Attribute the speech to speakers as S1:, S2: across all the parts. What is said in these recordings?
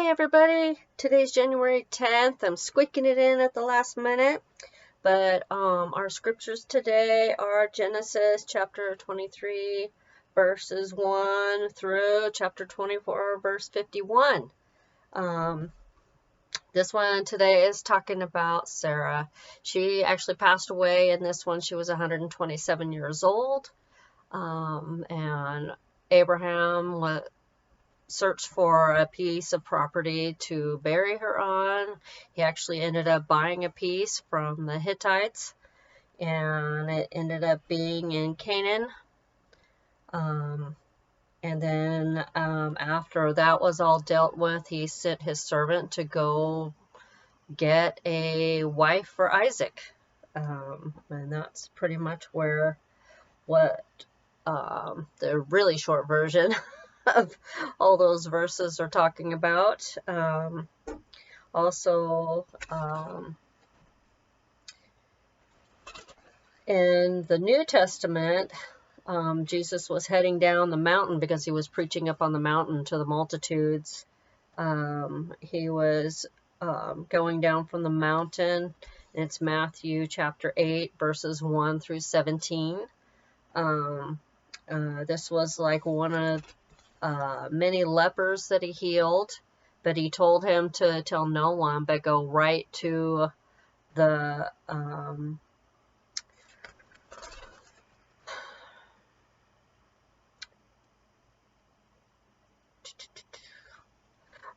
S1: Hey everybody, today's January 10th. I'm squeaking it in at the last minute, but our scriptures today are Genesis chapter 23 verses 1 through chapter 24 verse 51. This one today is talking about Sarah. She actually passed away in this one. She was 127 years old, and Abraham searched for a piece of property to bury her on. He actually ended up buying a piece from the Hittites, and it ended up being in Canaan. And then after that was all dealt with, he sent his servant to go get a wife for Isaac. And that's pretty much what the really short version of all those verses are talking about. Also, in the New Testament, Jesus was heading down the mountain because he was preaching up on the mountain to the multitudes. He was going down from the mountain. It's Matthew chapter 8, verses 1 through 17. This was like one of many lepers that he healed, but he told him to tell no one, but go right to the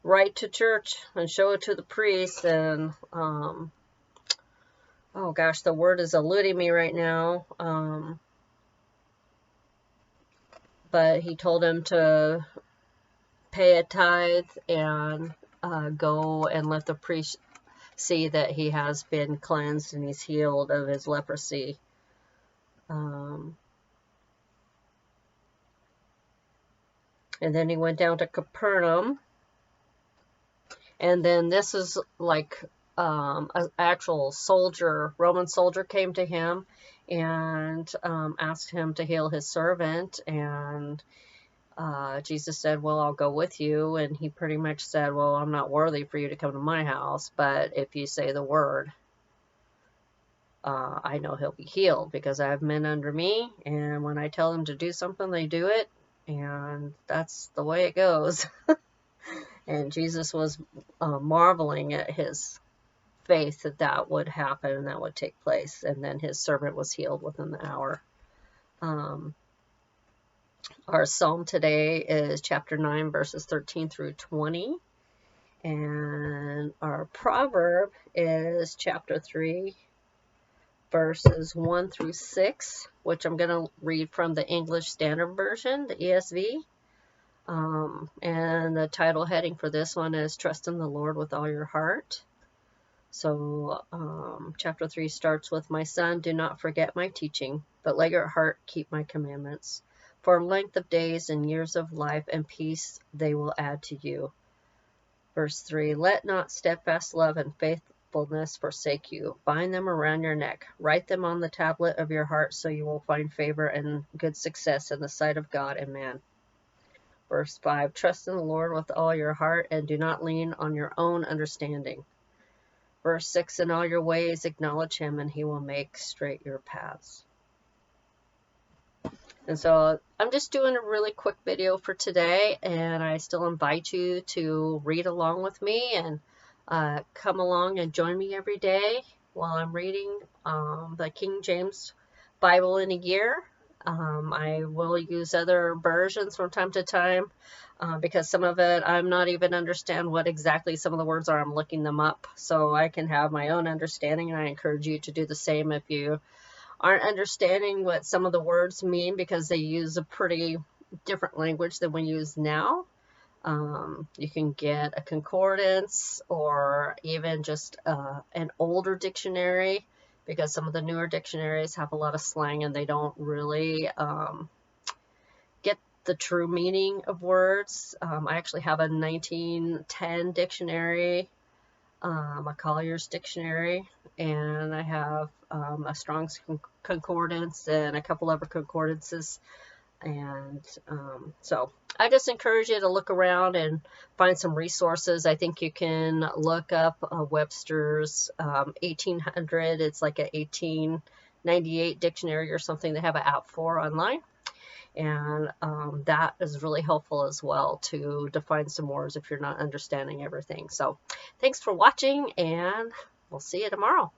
S1: right to church and show it to the priest. And oh gosh, the word is eluding me right now. But he told him to pay a tithe and go and let the priest see that he has been cleansed and he's healed of his leprosy. And then he went down to Capernaum. And then this is like an actual soldier, Roman soldier, came to him and asked him to heal his servant. And Jesus said, well, I'll go with you. And he pretty much said, well, I'm not worthy for you to come to my house, but if you say the word, I know he'll be healed, because I have men under me, and when I tell them to do something, they do it, and that's the way it goes. And Jesus was marveling at his faith that would happen and that would take place, and then his servant was healed within the hour. Our psalm today is chapter 9, verses 13 through 20. And our proverb is chapter 3, verses 1 through 6, which I'm going to read from the English Standard Version, the ESV. And the title heading for this one is Trust in the Lord with All Your Heart. So chapter 3 starts with, my son, do not forget my teaching, but let your heart keep my commandments. For length of days and years of life and peace they will add to you. Verse 3, let not steadfast love and faithfulness forsake you. Bind them around your neck. Write them on the tablet of your heart, so you will find favor and good success in the sight of God and man. Verse 5, trust in the Lord with all your heart and do not lean on your own understanding. Verse 6, in all your ways acknowledge him and he will make straight your paths. And so I'm just doing a really quick video for today, and I still invite you to read along with me and come along and join me every day while I'm reading the King James Bible in a year. I will use other versions from time to time because some of it I'm not even understand what exactly some of the words are. I'm looking them up so I can have my own understanding, and I encourage you to do the same if you aren't understanding what some of the words mean, because they use a pretty different language than we use now. You can get a concordance or even just an older dictionary, because some of the newer dictionaries have a lot of slang and they don't really get the true meaning of words. I actually have a 1910 dictionary, a Collier's dictionary, and I have a Strong's Concordance and a couple other concordances And so I just encourage you to look around and find some resources. I think you can look up Webster's 1800. It's like a 1898 dictionary or something they have an app for online. And that is really helpful as well to define some words if you're not understanding everything. So thanks for watching, and we'll see you tomorrow.